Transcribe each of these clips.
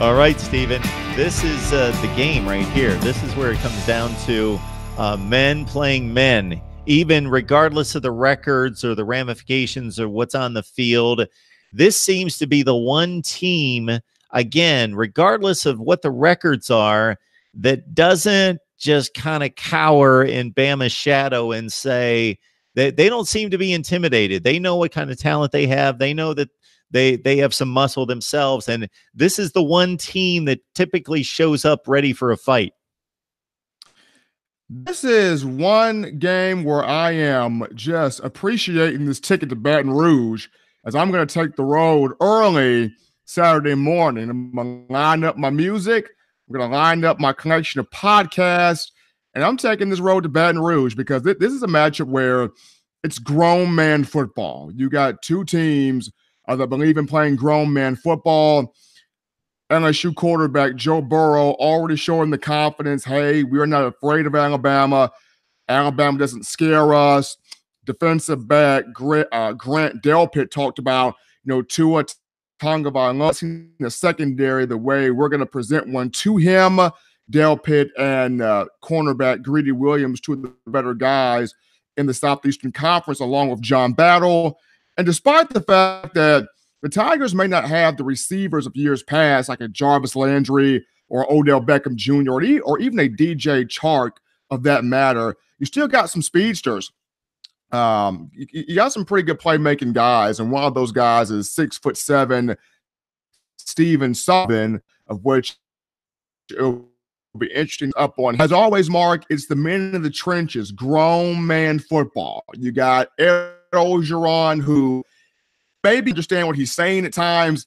All right, Stephen, this is the game right here. This is where it comes down to men playing men, even regardless of the records or the ramifications or what's on the field. This seems to be the one team, again, regardless of what the records are, that doesn't just kind of cower in Bama's shadow and say that they don't seem to be intimidated. They know what kind of talent they have. They know that they have some muscle themselves, and this is the one team that typically shows up ready for a fight. This is one game where I am just appreciating this ticket to Baton Rouge, as I'm going to take the road early Saturday morning. I'm going to line up my music. I'm going to line up my collection of podcasts, and I'm taking this road to Baton Rouge because this is a matchup where it's grown man football. You got two teams that believe in playing grown man football. LSU quarterback Joe Burrow already showing the confidence, hey, we're not afraid of Alabama. Alabama doesn't scare us. Defensive back Grant Delpit talked about, Tua Tagovailoa in the secondary, the way we're going to present one to him. Delpit and cornerback Greedy Williams, two of the better guys in the Southeastern Conference, along with John Battle. And despite the fact that the Tigers may not have the receivers of years past, like a Jarvis Landry or Odell Beckham Jr. or even a DJ Chark of that matter, you still got some speedsters. You got some pretty good playmaking guys, and one of those guys is 6'7" Steven Sullivan, of which it'll be interesting up on. As always, Mark, it's the men in the trenches, grown man football. You got Ed Orgeron, who maybe understand what he's saying at times.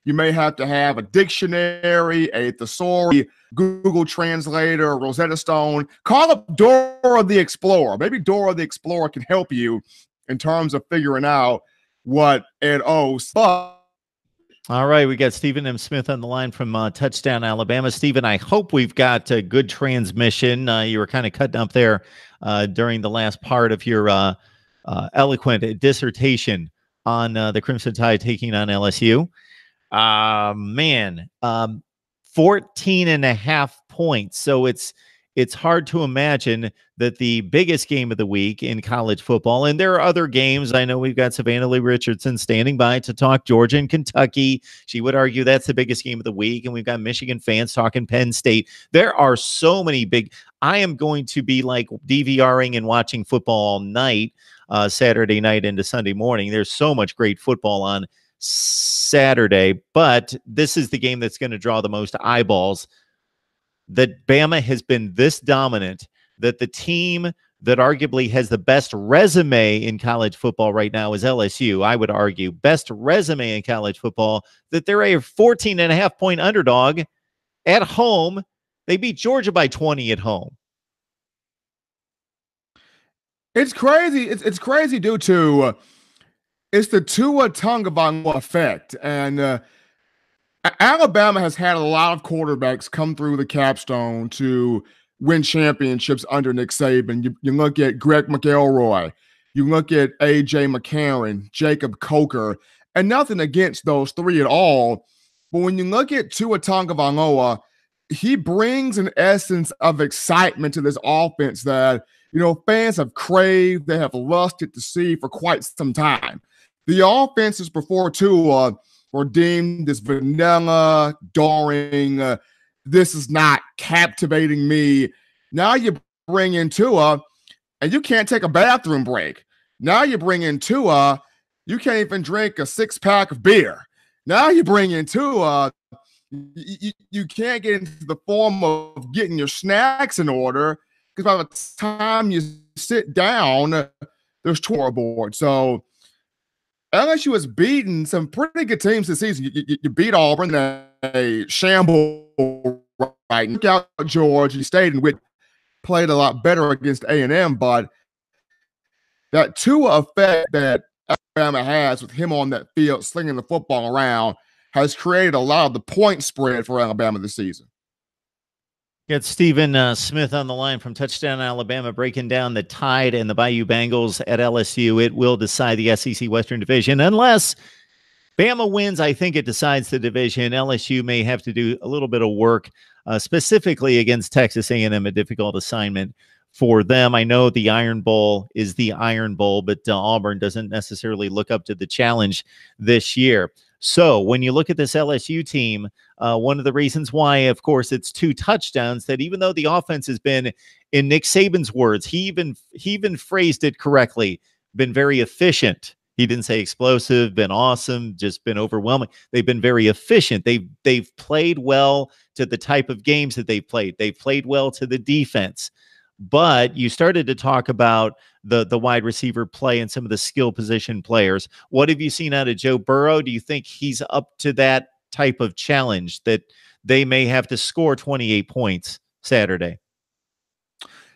You may have to have a dictionary, a thesaurus, Google Translator, Rosetta Stone. Call up Dora the Explorer. Maybe Dora the Explorer can help you in terms of figuring out what Ed O's. All right, we got Stephen M. Smith on the line from Touchdown Alabama. Stephen, I hope we've got a good transmission. You were kind of cutting up there during the last part of your eloquent dissertation on the Crimson Tide taking on LSU. 14.5 points. So it's hard to imagine that the biggest game of the week in college football, and there are other games. I know we've got Savannah Lee Richardson standing by to talk Georgia and Kentucky. She would argue that's the biggest game of the week. And we've got Michigan fans talking Penn State. There are so many big. I am going to be like DVRing and watching football all night, Saturday night into Sunday morning. There's so much great football on Saturday, but this is the game that's going to draw the most eyeballs. That Bama has been this dominant, that the team that arguably has the best resume in college football right now is LSU. I would argue best resume in college football, that they're a 14.5 point underdog at home. They beat Georgia by 20 at home. It's crazy. It's crazy due to it's the Tua Tagovailoa effect. And Alabama has had a lot of quarterbacks come through the capstone to win championships under Nick Saban. You look at Greg McElroy. You look at A.J. McCarron, Jacob Coker, and nothing against those three at all. But when you look at Tua Tagovailoa, he brings an essence of excitement to this offense that, fans have craved, they have lusted to see for quite some time. The offenses before Tua were deemed as vanilla, boring. This is not captivating me. Now you bring in Tua, and you can't take a bathroom break. Now you bring in Tua, you can't even drink a 6-pack of beer. Now you bring in Tua, you can't get into the form of getting your snacks in order, because by the time you sit down, there's tour board. So LSU has beaten some pretty good teams this season. You beat Auburn, a shamble, right? You out Georgia State, and played a lot better against A&M, but that Tua effect that Alabama has with him on that field slinging the football around has created a lot of the point spread for Alabama this season. Got Stephen Smith on the line from Touchdown Alabama, breaking down the Tide and the Bayou Bengals at LSU. It will decide the SEC Western Division unless Bama wins. I think it decides the division. LSU may have to do a little bit of work, specifically against Texas A&M, a difficult assignment for them. I know the Iron Bowl is the Iron Bowl, but Auburn doesn't necessarily look up to the challenge this year. So when you look at this LSU team, one of the reasons why, of course, it's 2 touchdowns, that even though the offense has been, in Nick Saban's words, he even phrased it correctly, been very efficient. He didn't say explosive, been awesome, just been overwhelming. They've been very efficient. They've played well to the type of games that they've played. They've played well to the defense. But you started to talk about the wide receiver play and some of the skill position players. What have you seen out of Joe Burrow? Do you think he's up to that type of challenge that they may have to score 28 points Saturday?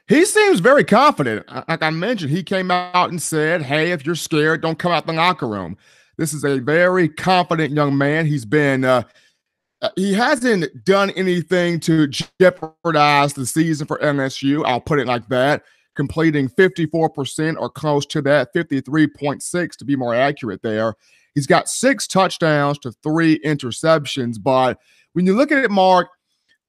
He seems very confident. Like I mentioned, he came out and said, hey, if you're scared, don't come out the locker room. This is a very confident young man. He hasn't done anything to jeopardize the season for LSU. I'll put it like that. Completing 54% or close to that, 53.6 to be more accurate there. He's got 6 touchdowns to 3 interceptions. But when you look at it, Mark,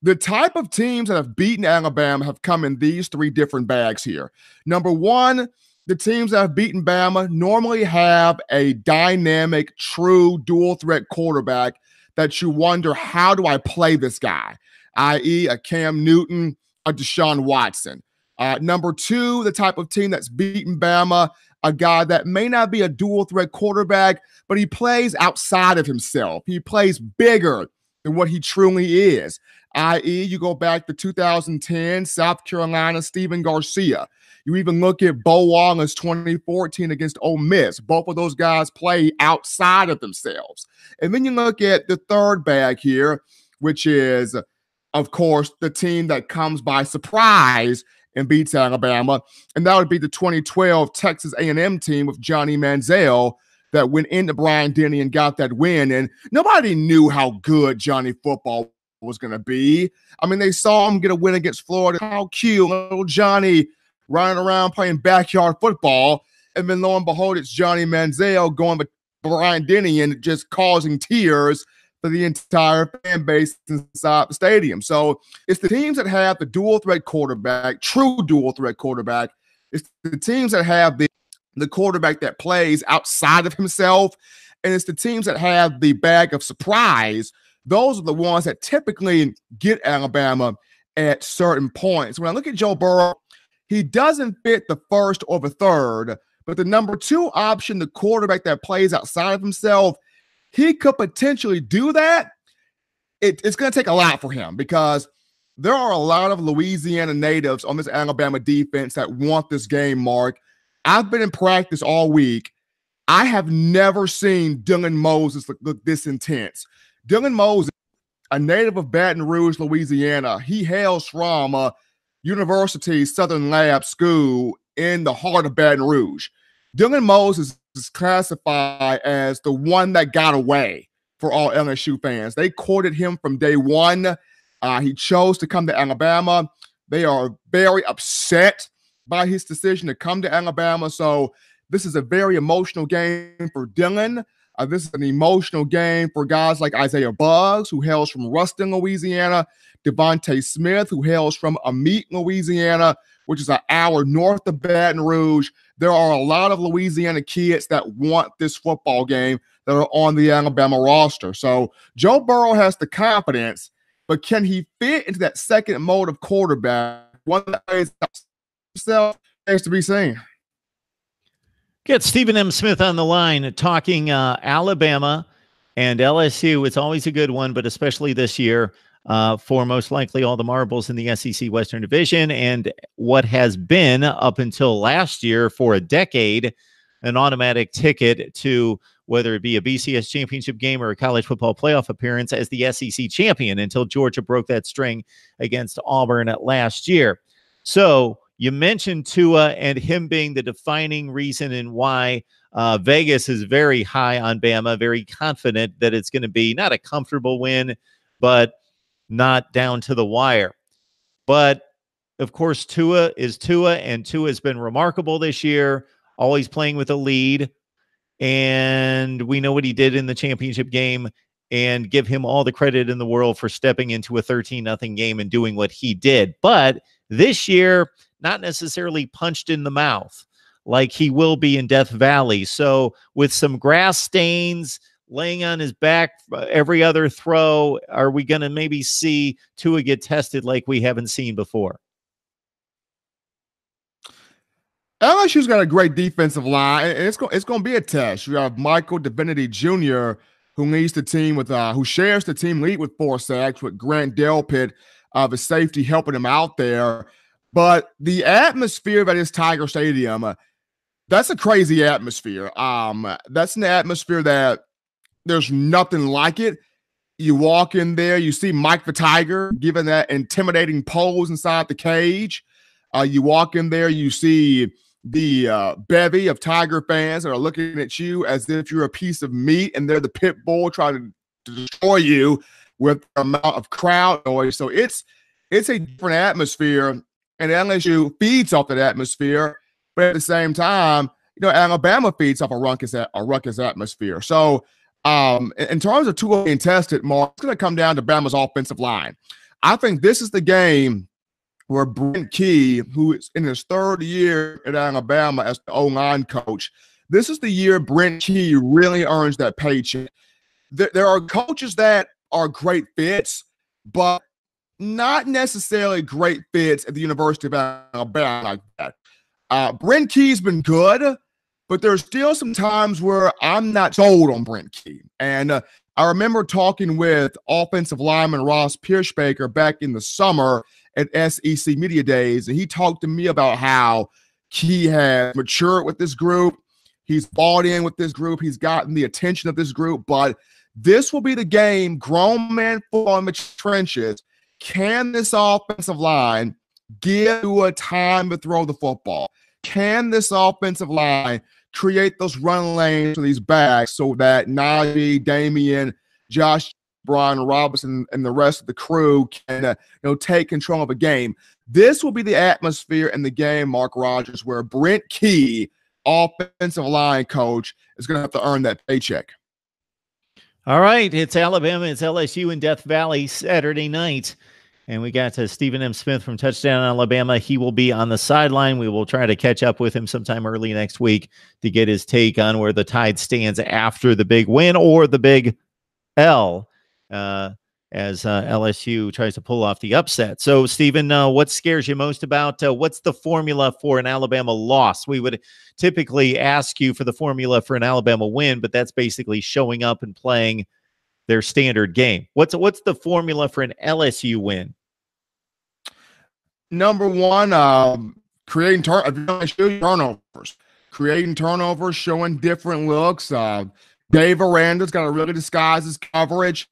the type of teams that have beaten Alabama have come in these 3 different bags here. Number one, the teams that have beaten Bama normally have a dynamic, true dual threat quarterback that you wonder, how do I play this guy? I.e. a Cam Newton, a Deshaun Watson. Number two, the type of team that's beaten Bama, a guy that may not be a dual threat quarterback, but he plays outside of himself. He plays bigger than what he truly is. I.e., you go back to 2010, South Carolina, Stephen Garcia. You even look at Bo Wallace 2014 against Ole Miss. Both of those guys play outside of themselves. And then you look at the third bag here, which is, of course, the team that comes by surprise and beats Alabama. And that would be the 2012 Texas A&M team with Johnny Manziel that went into Bryant-Denny and got that win. And nobody knew how good Johnny football was going to be. I mean, they saw him get a win against Florida. How cute, little Johnny running around playing backyard football. And then lo and behold, it's Johnny Manziel going with Bryant-Denny and just causing tears for the entire fan base inside the stadium. So it's the teams that have the dual threat quarterback, true dual threat quarterback. It's the teams that have the quarterback that plays outside of himself. And it's the teams that have the bag of surprise. Those are the ones that typically get Alabama at certain points. When I look at Joe Burrow, he doesn't fit the first or the third, but the number 2 option, the quarterback that plays outside of himself, he could potentially do that. It's going to take a lot for him because there are a lot of Louisiana natives on this Alabama defense that want this game, Mark. I've been in practice all week. I have never seen Dylan Moses look this intense. Dylan Moses, a native of Baton Rouge, Louisiana, he hails from University Southern Lab School in the heart of Baton Rouge. Dylan Moses is classified as the one that got away for all LSU fans. They courted him from day one. He chose to come to Alabama. They are very upset by his decision to come to Alabama. So this is a very emotional game for Dylan. This is an emotional game for guys like Isaiah Buggs, who hails from Ruston, Louisiana, Devontae Smith, who hails from Amite, Louisiana, which is an hour north of Baton Rouge. There are a lot of Louisiana kids that want this football game that are on the Alabama roster. So Joe Burrow has the confidence, but can he fit into that second mode of quarterback? One that plays himself has to be seen. Get Stephen M. Smith on the line talking Alabama and LSU. It's always a good one, but especially this year for most likely all the marbles in the SEC Western Division and what has been up until last year for a decade an automatic ticket to whether it be a BCS championship game or a college football playoff appearance as the SEC champion until Georgia broke that string against Auburn last year. So you mentioned Tua and him being the defining reason and why Vegas is very high on Bama, very confident that it's going to be not a comfortable win, but not down to the wire. But, of course, Tua is Tua, and Tua has been remarkable this year, always playing with a lead. and we know what he did in the championship game, and give him all the credit in the world for stepping into a 13-0 game and doing what he did. But this year, not necessarily punched in the mouth like he will be in Death Valley. So with some grass stains, laying on his back every other throw, are we going to maybe see Tua get tested like we haven't seen before? LSU's got a great defensive line, and it's going to be a test. You have Michael Divinity Jr., who leads the team with who shares the team lead with 4 sacks, with Grant Delpit, the safety, helping him out there. But the atmosphere that is Tiger Stadium, that's a crazy atmosphere. That's an atmosphere that there's nothing like it. You walk in there, you see Mike the Tiger giving that intimidating pose inside the cage. You walk in there, you see the bevy of Tiger fans that are looking at you as if you're a piece of meat, and they're the pit bull trying to destroy you with the amount of crowd noise. So it's a different atmosphere, and LSU feeds off that atmosphere. But at the same time, Alabama feeds off a ruckus atmosphere. So in terms of Tua being tested, Mark, it's going to come down to Bama's offensive line. I think this is the game where Brent Key, who is in his 3rd year at Alabama as the O-line coach, this is the year Brent Key really earns that paycheck. There are coaches that are great fits, but not necessarily great fits at the University of Alabama like that. Brent Key's been good, but there's still some times where I'm not sold on Brent Key. And I remember talking with offensive lineman Ross Pierschbaker back in the summer at SEC Media Days, and he talked to me about how Key has matured with this group. He's bought in with this group. He's gotten the attention of this group. But this will be the game, grown man football in the trenches. Can this offensive line give you a time to throw the football? Can this offensive line create those run lanes for these backs so that Najee, Damian, Josh, Brian Robinson, and the rest of the crew can take control of a game? This will be the atmosphere in the game, Mark Rogers, where Brent Key, offensive line coach, is going to have to earn that paycheck. All right, it's Alabama, it's LSU in Death Valley Saturday night. And we got Stephen M. Smith from Touchdown Alabama. He will be on the sideline. We will try to catch up with him sometime early next week to get his take on where the Tide stands after the big win or the big L, as LSU tries to pull off the upset. So, Stephen, what scares you most about what's the formula for an Alabama loss? We would typically ask you for the formula for an Alabama win, but that's basically showing up and playing their standard game. What's the formula for an LSU win? Number one, creating turnovers. Creating turnovers, showing different looks. Dave Aranda's got to really disguise his coverage,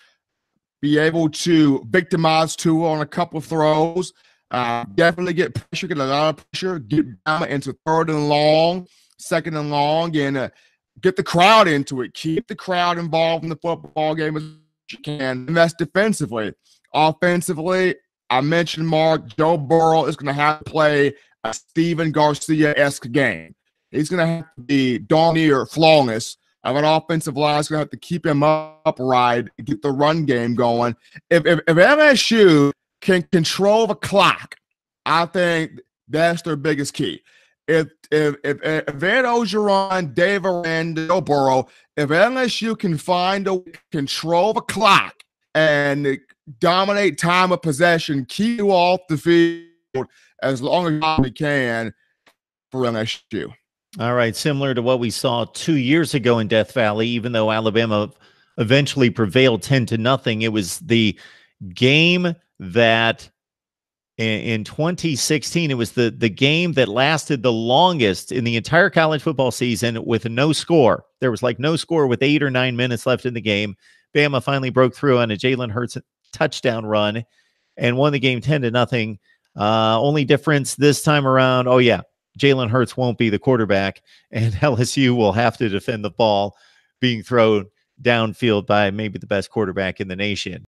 be able to victimize Tua on a couple of throws, definitely get pressure, get a lot of pressure, get Bama into 3rd and long, 2nd and long, and get the crowd into it. Keep the crowd involved in the football game as you can, and that's defensively. Offensively, I mentioned Mark, Joe Burrow is going to have to play a Steven Garcia-esque game. He's going to have to be darn near flawless. An offensive line is going to have to keep him upright, get the run game going. If LSU can control the clock, I think that's their biggest key. If Ed Orgeron, Dave Aranda, Joe Burrow, if LSU can find a way to control the clock and dominate time of possession, keep you off the field as long as they can for LSU. All right, similar to what we saw 2 years ago in Death Valley, even though Alabama eventually prevailed 10-0, it was the game that in 2016, it was the game that lasted the longest in the entire college football season with no score. There was like no score with 8 or 9 minutes left in the game. Bama finally broke through on a Jalen Hurts touchdown run and won the game 10-0. Only difference this time around, Jalen Hurts won't be the quarterback, and LSU will have to defend the ball being thrown downfield by maybe the best quarterback in the nation.